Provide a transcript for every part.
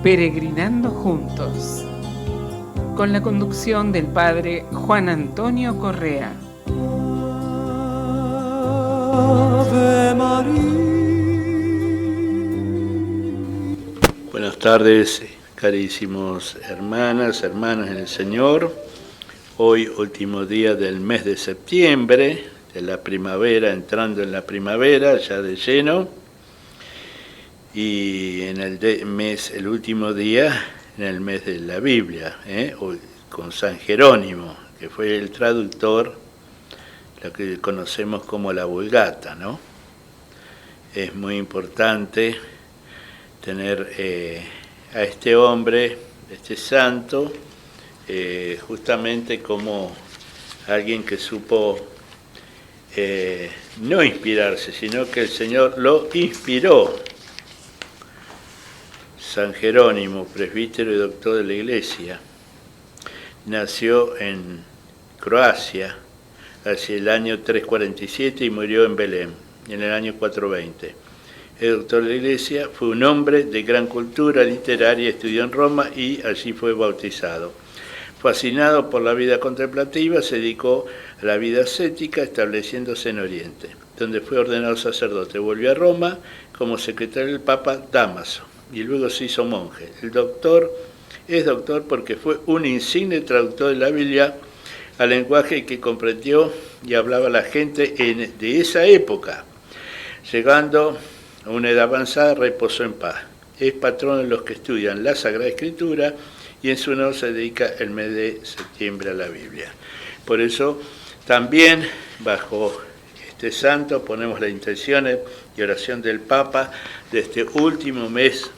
Peregrinando Juntos, con la conducción del Padre Juan Antonio Correa. Ave María. Buenas tardes, carísimos hermanas, hermanos en el Señor. Hoy, último día del mes de septiembre, de la primavera, entrando en la primavera, ya de lleno. Y en el último día, en el mes de la Biblia, hoy, con San Jerónimo, que fue el traductor, lo que conocemos como la Vulgata, ¿no? Es muy importante tener a este hombre, este santo, justamente como alguien que supo no inspirarse, sino que el Señor lo inspiró. San Jerónimo, presbítero y doctor de la Iglesia, nació en Croacia hacia el año 347 y murió en Belén en el año 420. El doctor de la Iglesia fue un hombre de gran cultura literaria, estudió en Roma y allí fue bautizado. Fascinado por la vida contemplativa, se dedicó a la vida ascética, estableciéndose en Oriente, donde fue ordenado sacerdote. Volvió a Roma como secretario del Papa Dámaso y luego se hizo monje. El doctor es doctor porque fue un insigne traductor de la Biblia al lenguaje que comprendió y hablaba la gente de esa época. Llegando a una edad avanzada, reposó en paz. Es patrón de los que estudian la Sagrada Escritura y en su honor se dedica el mes de septiembre a la Biblia. Por eso también bajo este santo ponemos las intenciones y oración del Papa de este último mes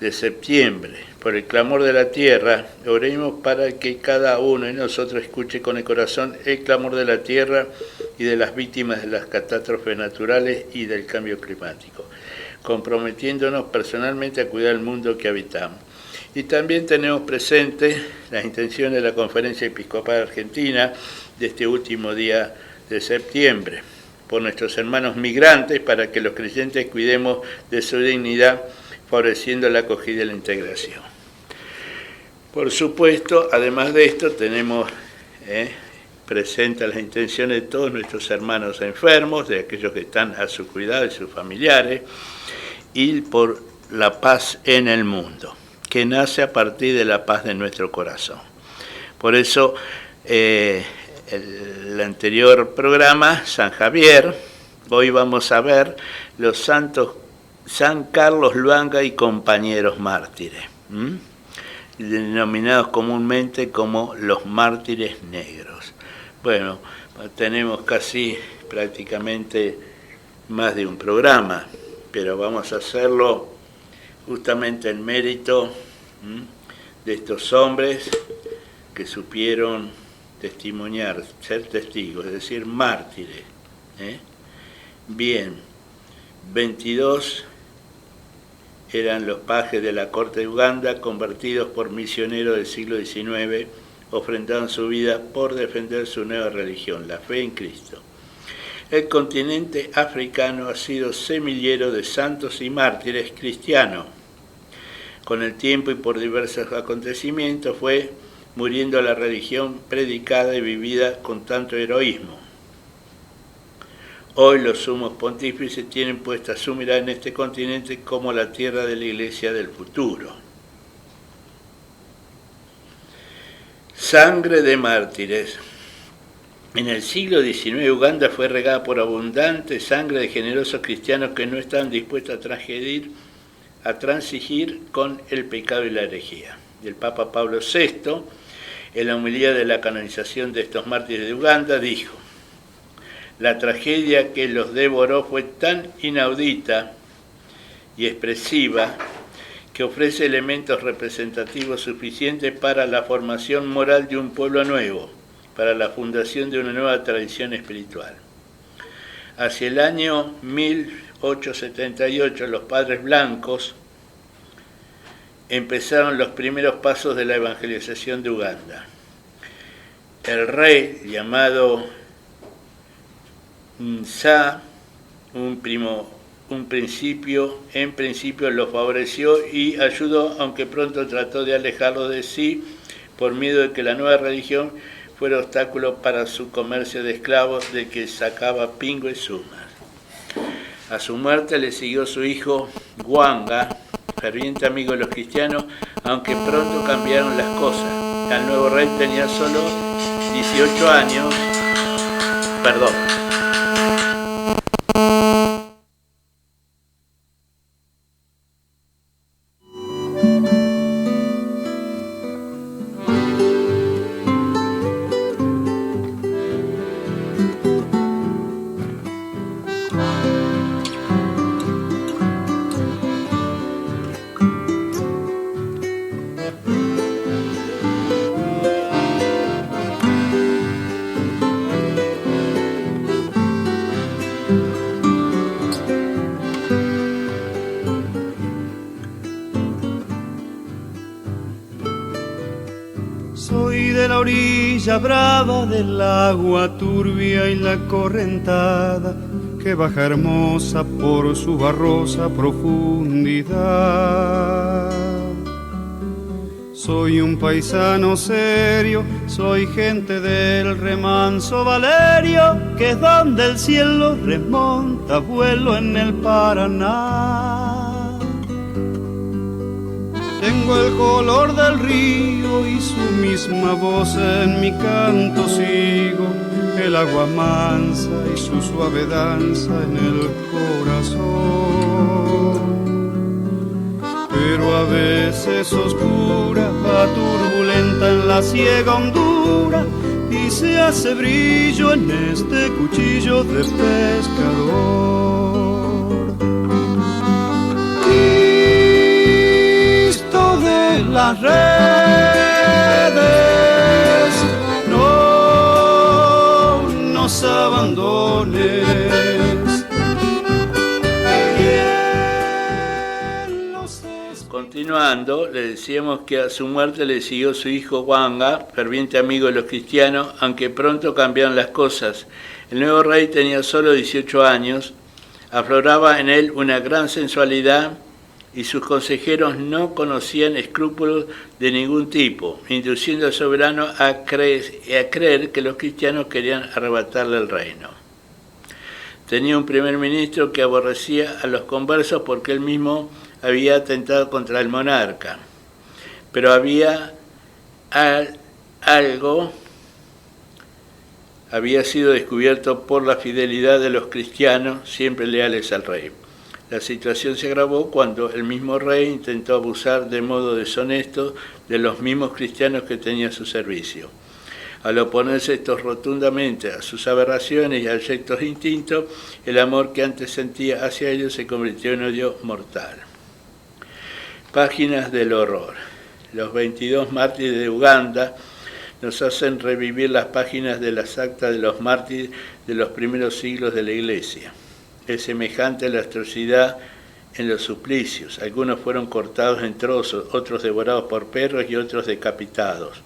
de septiembre. Por el clamor de la tierra, oremos para que cada uno de nosotros escuche con el corazón el clamor de la tierra y de las víctimas de las catástrofes naturales y del cambio climático, comprometiéndonos personalmente a cuidar el mundo que habitamos. Y también tenemos presente las intenciones de la Conferencia Episcopal Argentina de este último día de septiembre, por nuestros hermanos migrantes, para que los creyentes cuidemos de su dignidad, favoreciendo la acogida y la integración. Por supuesto, además de esto, tenemos presentes las intenciones de todos nuestros hermanos enfermos, de aquellos que están a su cuidado y sus familiares, y por la paz en el mundo, que nace a partir de la paz de nuestro corazón. Por eso, el anterior programa, San Javier, hoy vamos a ver los santos San Carlos Luanga y compañeros mártires, denominados comúnmente como los mártires negros. Bueno, tenemos casi prácticamente más de un programa, pero vamos a hacerlo justamente en mérito de estos hombres que supieron testimoniar, ser testigos, es decir, mártires. Bien, 22 eran los pajes de la corte de Uganda, convertidos por misioneros del siglo XIX, ofrendaron su vida por defender su nueva religión, la fe en Cristo. El continente africano ha sido semillero de santos y mártires cristianos. Con el tiempo y por diversos acontecimientos fue muriendo la religión predicada y vivida con tanto heroísmo. Hoy los sumos pontífices tienen puesta su mirada en este continente como la tierra de la Iglesia del futuro. Sangre de mártires. En el siglo XIX Uganda fue regada por abundante sangre de generosos cristianos que no estaban dispuestos a transigir con el pecado y la herejía. El Papa Pablo VI, en la homilía de la canonización de estos mártires de Uganda, dijo: la tragedia que los devoró fue tan inaudita y expresiva que ofrece elementos representativos suficientes para la formación moral de un pueblo nuevo, para la fundación de una nueva tradición espiritual. Hacia el año 1878, los padres blancos empezaron los primeros pasos de la evangelización de Uganda. El rey, llamado Nsa, un en principio lo favoreció y ayudó, aunque pronto trató de alejarlo de sí por miedo de que la nueva religión fuera obstáculo para su comercio de esclavos de que sacaba pingo y sumas. A su muerte le siguió su hijo Wanga, ferviente amigo de los cristianos, aunque pronto cambiaron las cosas. El nuevo rey tenía solo 18 años. Perdón. Soy de la orilla brava del agua turbia y la correntada que baja hermosa por su barrosa profundidad. Soy un paisano serio, soy gente del remanso Valerio, que es donde el cielo remonta vuelo en el Paraná. Tengo el color del río y su misma voz en mi canto sigo, el agua mansa y su suave danza en el corazón. Pero a veces oscura, va turbulenta en la ciega hondura y se hace brillo en este cuchillo de pescador. Cristo de las redes, no nos abandones. Continuando, le decíamos que a su muerte le siguió su hijo Wanga, ferviente amigo de los cristianos, aunque pronto cambiaron las cosas. El nuevo rey tenía solo 18 años, afloraba en él una gran sensualidad y sus consejeros no conocían escrúpulos de ningún tipo, induciendo al soberano a creer que los cristianos querían arrebatarle el reino. Tenía un primer ministro que aborrecía a los conversos porque él mismo había atentado contra el monarca, pero había sido descubierto por la fidelidad de los cristianos, siempre leales al rey. La situación se agravó cuando el mismo rey intentó abusar de modo deshonesto de los mismos cristianos que tenía a su servicio. Al oponerse estos rotundamente a sus aberraciones y a ciertos instintos, el amor que antes sentía hacia ellos se convirtió en odio mortal. Páginas del horror. Los 22 mártires de Uganda nos hacen revivir las páginas de las actas de los mártires de los primeros siglos de la Iglesia. Es semejante a la atrocidad en los suplicios. Algunos fueron cortados en trozos, otros devorados por perros y otros decapitados.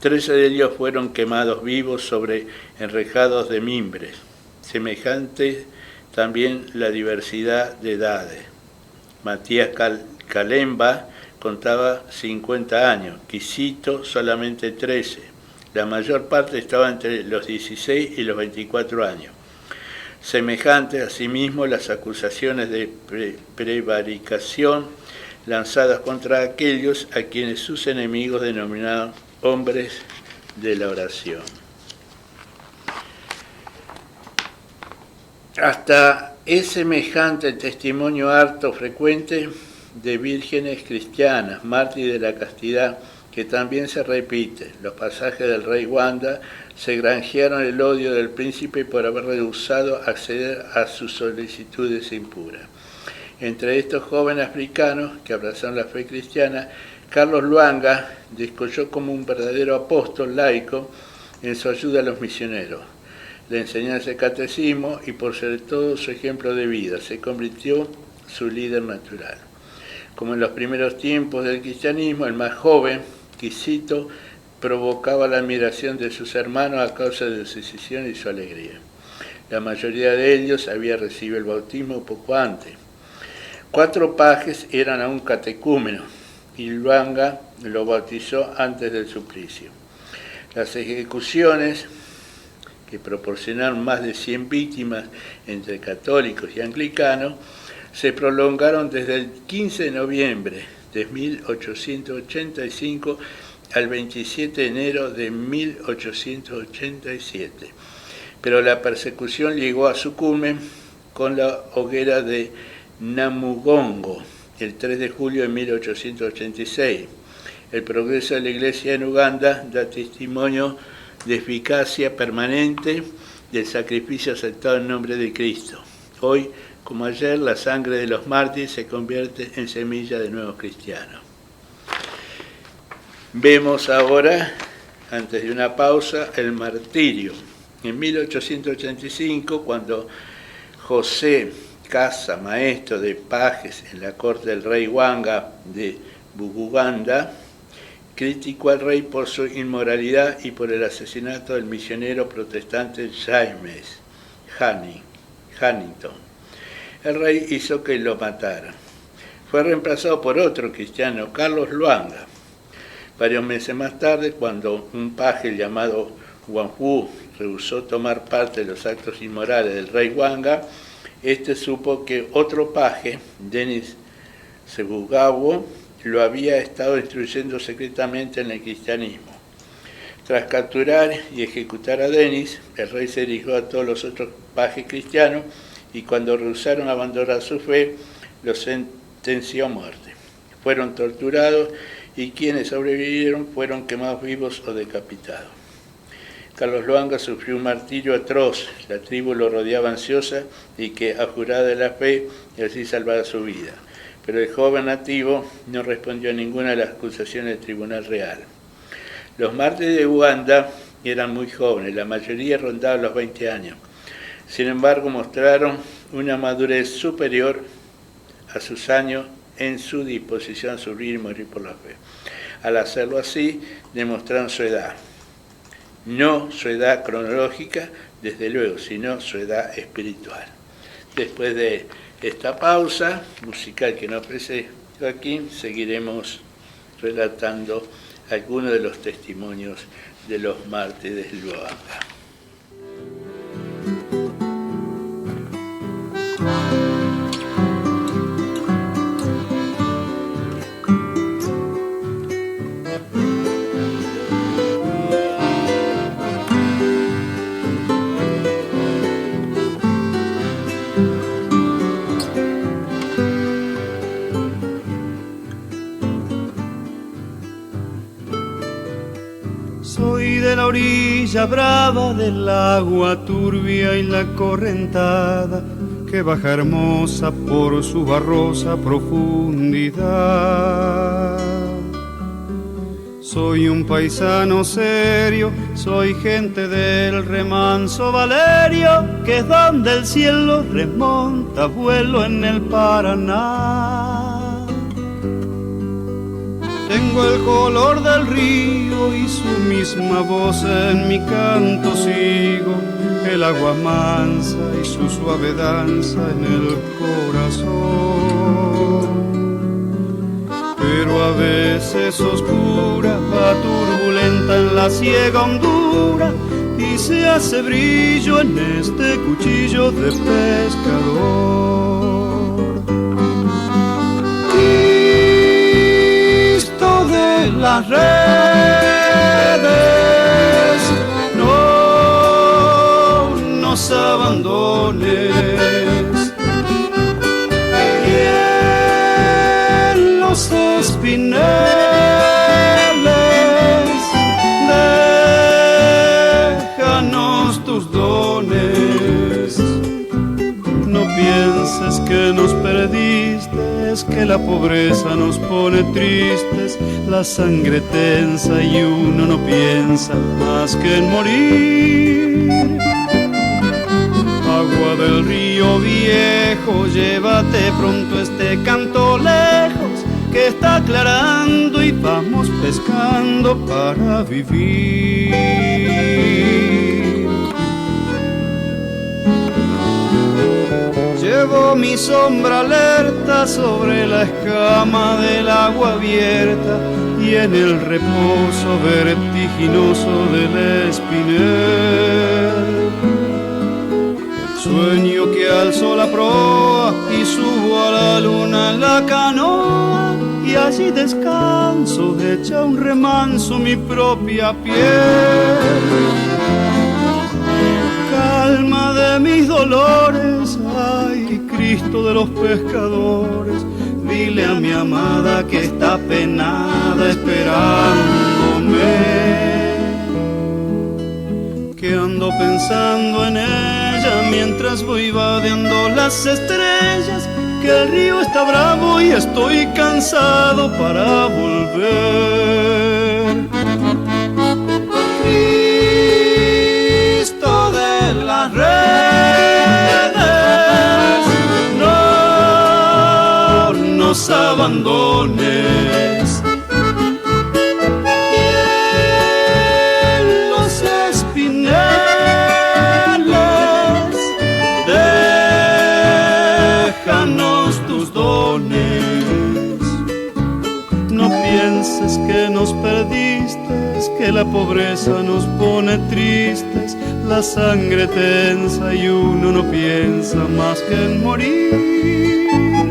13 de ellos fueron quemados vivos sobre enrejados de mimbres. Semejante también la diversidad de edades. Matías Calemba contaba 50 años, Quisito solamente 13. La mayor parte estaba entre los 16 y los 24 años. Semejante, asimismo, las acusaciones de prevaricación lanzadas contra aquellos a quienes sus enemigos denominaban hombres de la oración. Hasta es semejante el testimonio harto frecuente de vírgenes cristianas, mártires de la castidad, que también se repite. Los pasajes del rey Wanda se granjearon el odio del príncipe por haber rehusado acceder a sus solicitudes impuras. Entre estos jóvenes africanos que abrazaron la fe cristiana, Carlos Lwanga descolló como un verdadero apóstol laico en su ayuda a los misioneros. La enseñanza del catecismo y por sobre todo su ejemplo de vida se convirtió su líder natural. Como en los primeros tiempos del cristianismo, el más joven, Quisito, provocaba la admiración de sus hermanos a causa de su decisión y su alegría. La mayoría de ellos había recibido el bautismo poco antes. 4 pajes eran aún catecúmenos y Luanga lo bautizó antes del suplicio. Las ejecuciones, que proporcionaron más de 100 víctimas entre católicos y anglicanos, se prolongaron desde el 15 de noviembre de 1885 al 27 de enero de 1887. Pero la persecución llegó a su culmen con la hoguera de Namugongo, el 3 de julio de 1886. El progreso de la Iglesia en Uganda da testimonio de eficacia permanente del sacrificio aceptado en nombre de Cristo. Hoy, como ayer, la sangre de los mártires se convierte en semilla de nuevos cristianos. Vemos ahora, antes de una pausa, el martirio. En 1885, cuando José Casa, maestro de pajes en la corte del rey Wanga de Buganda, criticó al rey por su inmoralidad y por el asesinato del misionero protestante James Hannington. El rey hizo que lo mataran. Fue reemplazado por otro cristiano, Carlos Luanga. Varios meses más tarde, cuando un paje llamado Wanhu rehusó tomar parte de los actos inmorales del rey Wanga, este supo que otro paje, Denis Sebugabo, lo había estado instruyendo secretamente en el cristianismo. Tras capturar y ejecutar a Denis, el rey se dirigió a todos los otros pajes cristianos y cuando rehusaron abandonar su fe, los sentenció a muerte. Fueron torturados y quienes sobrevivieron fueron quemados vivos o decapitados. Carlos Luanga sufrió un martirio atroz. La tribu lo rodeaba ansiosa y que abjurara de la fe y así salvara su vida. Pero el joven nativo no respondió a ninguna de las acusaciones del tribunal real. Los mártires de Uganda eran muy jóvenes, la mayoría rondaba los 20 años. Sin embargo, mostraron una madurez superior a sus años en su disposición a sufrir y morir por la fe. Al hacerlo así, demostraron su edad. No su edad cronológica, desde luego, sino su edad espiritual. Después de esta pausa musical que nos ofrece Joaquín, seguiremos relatando algunos de los testimonios de los mártires de Luanga. Soy de la orilla brava del agua turbia y la correntada que baja hermosa por su barrosa profundidad. Soy un paisano serio, soy gente del remanso Valerio, que es donde el cielo remonta vuelo en el Paraná. Tengo el color del río y su misma voz en mi canto sigo, el agua mansa y su suave danza en el corazón. Pero a veces oscura, va turbulenta en la ciega hondura y se hace brillo en este cuchillo de pescador. De las redes, no nos abandones, y en los espineles déjanos tus dones. No pienses que nos perdiste, es que la pobreza nos pone tristes, la sangre tensa y uno no piensa más que en morir. Agua del río viejo, llévate pronto este canto lejos, que está aclarando y vamos pescando para vivir. dejo mi sombra alerta sobre la escama del agua abierta y en el reposo vertiginoso del espinel. Sueño que alzo la proa y subo a la luna en la canoa y allí descanso, hecha un remanso mi propia piel. Calma de mis dolores, ay, Cristo de los pescadores, dile a mi amada que está penada esperándome, que ando pensando en ella mientras voy vadeando las estrellas, que el río está bravo y estoy cansado para volver. Cristo de las redes, no nos abandones. Y en los espineles, déjanos tus dones. No pienses que nos perdiste, que la pobreza nos pone tristes, la sangre tensa y uno no piensa más que en morir.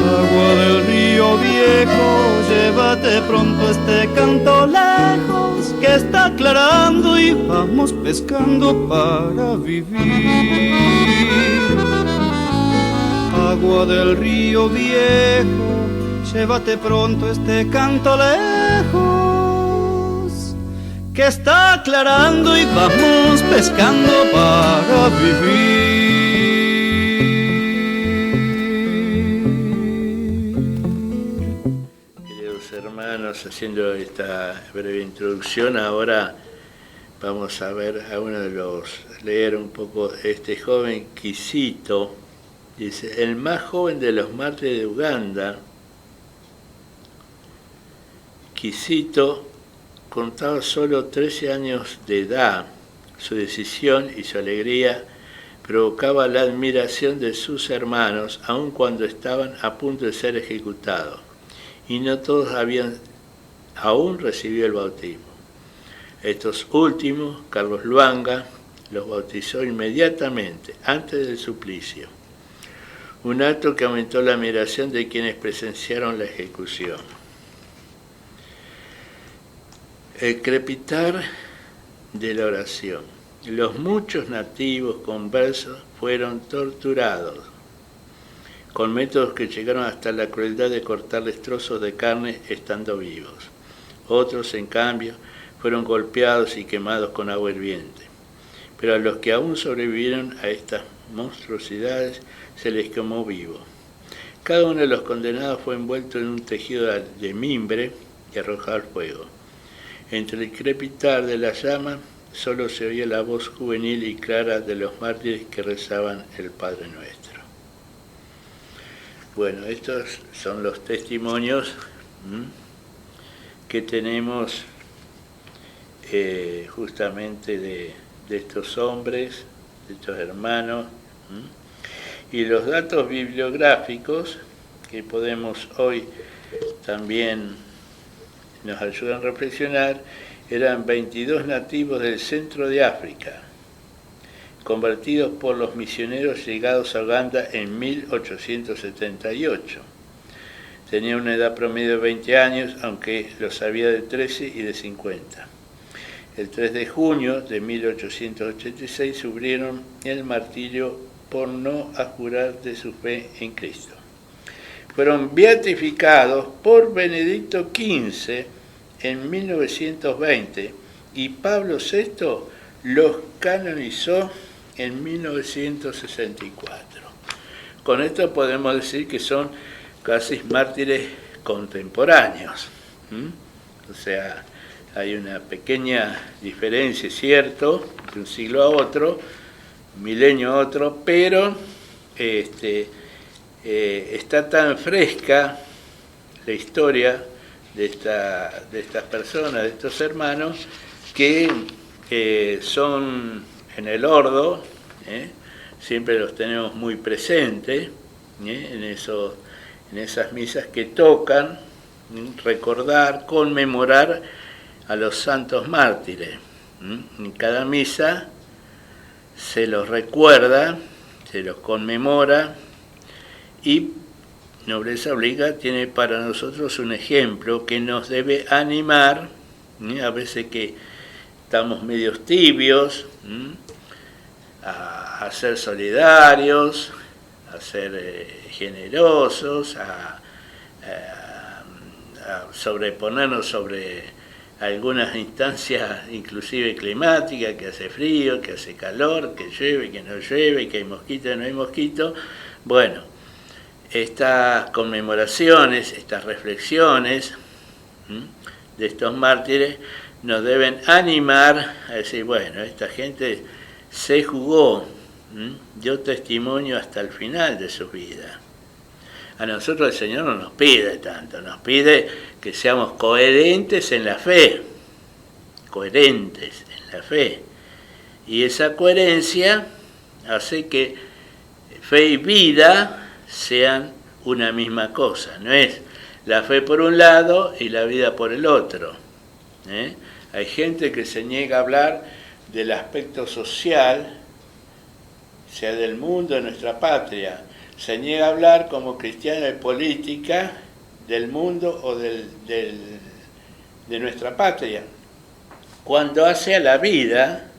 Agua del río viejo, llévate pronto este canto lejos, que está aclarando y vamos pescando para vivir. Agua del río viejo, llévate pronto este canto lejos, que está aclarando y vamos pescando para vivir. Queridos hermanos, haciendo esta breve introducción, ahora vamos a ver a uno de los, leer un poco este joven Kisito. Dice, el más joven de los mártires de Uganda, Kisito contaba solo 13 años de edad. Su decisión y su alegría provocaba la admiración de sus hermanos, aun cuando estaban a punto de ser ejecutados, y no todos habían aún recibido el bautismo. Estos últimos, Carlos Luanga, los bautizó inmediatamente, antes del suplicio, un acto que aumentó la admiración de quienes presenciaron la ejecución. El crepitar de la oración. Los muchos nativos conversos fueron torturados con métodos que llegaron hasta la crueldad de cortarles trozos de carne estando vivos. Otros, en cambio, fueron golpeados y quemados con agua hirviente. Pero a los que aún sobrevivieron a estas monstruosidades se les quemó vivo. Cada uno de los condenados fue envuelto en un tejido de mimbre y arrojado al fuego. Entre el crepitar de la llama solo se oía la voz juvenil y clara de los mártires que rezaban el Padre Nuestro. Bueno, estos son los testimonios que tenemos justamente de estos hombres, de estos hermanos, y los datos bibliográficos que podemos hoy también nos ayudan a reflexionar. Eran 22 nativos del centro de África, convertidos por los misioneros llegados a Uganda en 1878. Tenían una edad promedio de 20 años, aunque los había de 13 y de 50. El 3 de junio de 1886 sufrieron el martirio por no jurar de su fe en Cristo. Fueron beatificados por Benedicto XV en 1920 y Pablo VI los canonizó en 1964. Con esto podemos decir que son casi mártires contemporáneos. O sea, hay una pequeña diferencia, es cierto, de un siglo a otro, un milenio a otro, pero está tan fresca la historia de estas personas, de estos hermanos, que son en el ordo, siempre los tenemos muy presentes, en esas misas que tocan recordar, conmemorar a los santos mártires. En cada misa se los recuerda, se los conmemora, y Nobleza Obliga tiene para nosotros un ejemplo que nos debe animar, a veces que estamos medios tibios, a ser solidarios, a ser generosos, a sobreponernos sobre algunas instancias, inclusive climáticas, que hace frío, que hace calor, que llueve, que no llueve, que hay mosquito, no hay mosquito. Bueno, estas conmemoraciones, estas reflexiones de estos mártires nos deben animar a decir, bueno, esta gente se jugó, dio testimonio hasta el final de su vida. A nosotros el Señor no nos pide tanto, nos pide que seamos coherentes en la fe, coherentes en la fe. Y esa coherencia hace que fe y vida sean una misma cosa, no es la fe por un lado y la vida por el otro. Hay gente que se niega a hablar del aspecto social, sea del mundo, de nuestra patria, se niega a hablar como cristiano de política del mundo o de nuestra patria, cuando hace a la vida,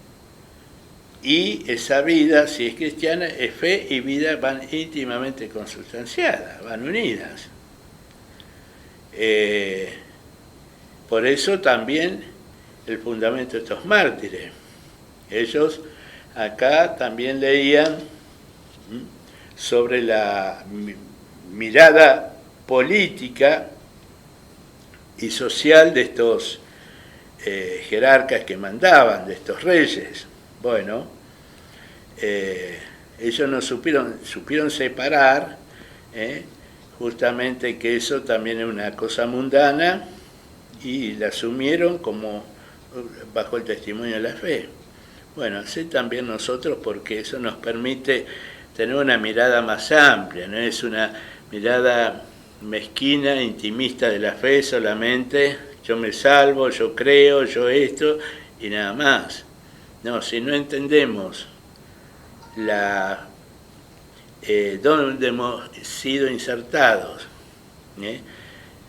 y esa vida, si es cristiana, es fe y vida van íntimamente consustanciadas, van unidas. Por eso también el fundamento de estos mártires. Ellos acá también leían sobre la mirada política y social de estos jerarcas que mandaban, de estos reyes. Bueno, ellos no supieron separar justamente que eso también es una cosa mundana, y la asumieron como bajo el testimonio de la fe. Bueno, así también nosotros, porque eso nos permite tener una mirada más amplia, no es una mirada mezquina, intimista de la fe solamente, yo me salvo, yo creo, yo esto, y nada más. No, si no entendemos dónde hemos sido insertados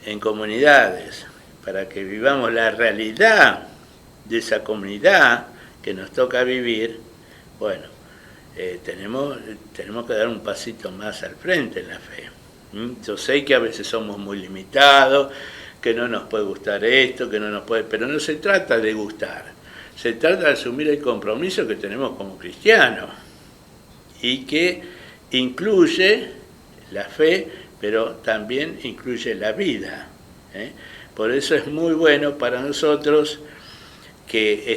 en comunidades, para que vivamos la realidad de esa comunidad que nos toca vivir, bueno, tenemos que dar un pasito más al frente en la fe. Yo sé que a veces somos muy limitados, que no nos puede gustar esto, que no nos puede, pero no se trata de gustar, se trata de asumir el compromiso que tenemos como cristianos, y que incluye la fe, pero también incluye la vida. Por eso es muy bueno para nosotros que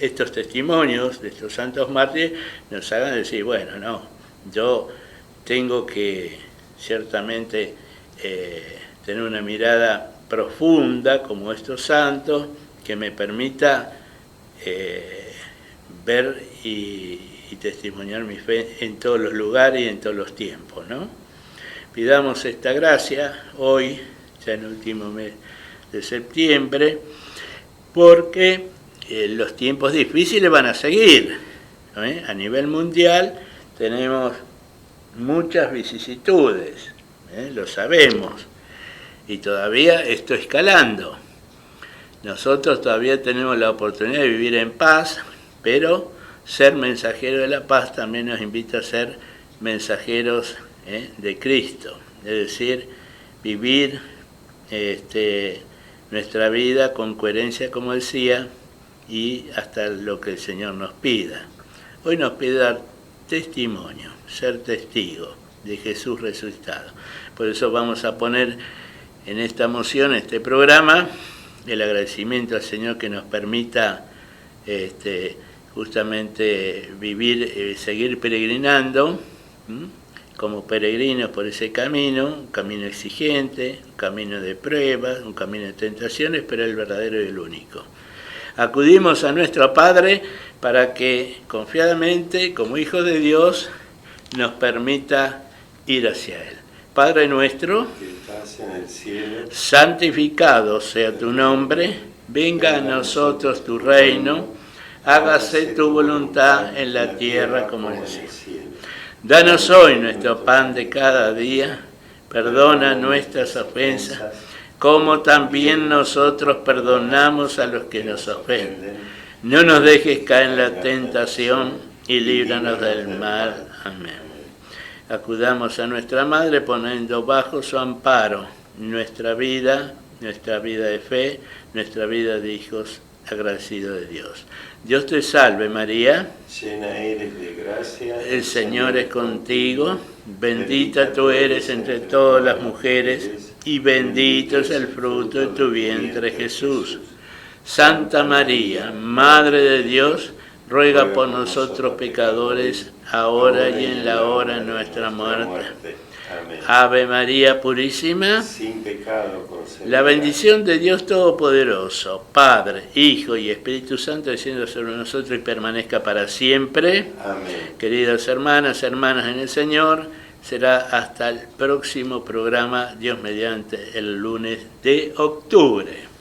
estos testimonios de estos santos mártires nos hagan decir, bueno, no, yo tengo que ciertamente tener una mirada profunda como estos santos, que me permita ver y testimoniar mi fe en todos los lugares y en todos los tiempos, ¿no? Pidamos esta gracia hoy, ya en el último mes de septiembre, porque los tiempos difíciles van a seguir, ¿no? A nivel mundial tenemos muchas vicisitudes, lo sabemos, y todavía esto escalando. Nosotros todavía tenemos la oportunidad de vivir en paz, pero ser mensajero de la paz también nos invita a ser mensajeros de Cristo, es decir, vivir nuestra vida con coherencia, como decía, y hasta lo que el Señor nos pida. Hoy nos pide dar testimonio, ser testigo de Jesús resucitado. Por eso vamos a poner en esta moción, en este programa, el agradecimiento al Señor que nos permita justamente vivir, seguir peregrinando como peregrinos por ese camino, un camino exigente, un camino de pruebas, un camino de tentaciones, pero el verdadero y el único. Acudimos a nuestro Padre para que confiadamente, como hijos de Dios, nos permita ir hacia Él. Padre nuestro, que estás en el cielo, santificado sea tu nombre, venga a nosotros tu reino, hágase tu voluntad en la tierra como en el cielo. Danos hoy nuestro pan de cada día, perdona nuestras ofensas, como también nosotros perdonamos a los que nos ofenden. No nos dejes caer en la tentación y líbranos del mal. Amén. Acudamos a nuestra Madre poniendo bajo su amparo nuestra vida de fe, nuestra vida de hijos agradecidos de Dios. Dios te salve María, llena eres de gracia, el Señor es contigo, bendita tú eres entre todas las mujeres y bendito es el fruto de tu vientre Jesús. Santa María, Madre de Dios, ruega por nosotros pecadores, ahora y en la hora de nuestra muerte. Amén. Ave María Purísima, Sin pecado concebida. la bendición de Dios Todopoderoso, Padre, Hijo y Espíritu Santo, descienda sobre nosotros y permanezca para siempre. Amén. Queridas hermanas en el Señor, será hasta el próximo programa, Dios mediante, el lunes de octubre.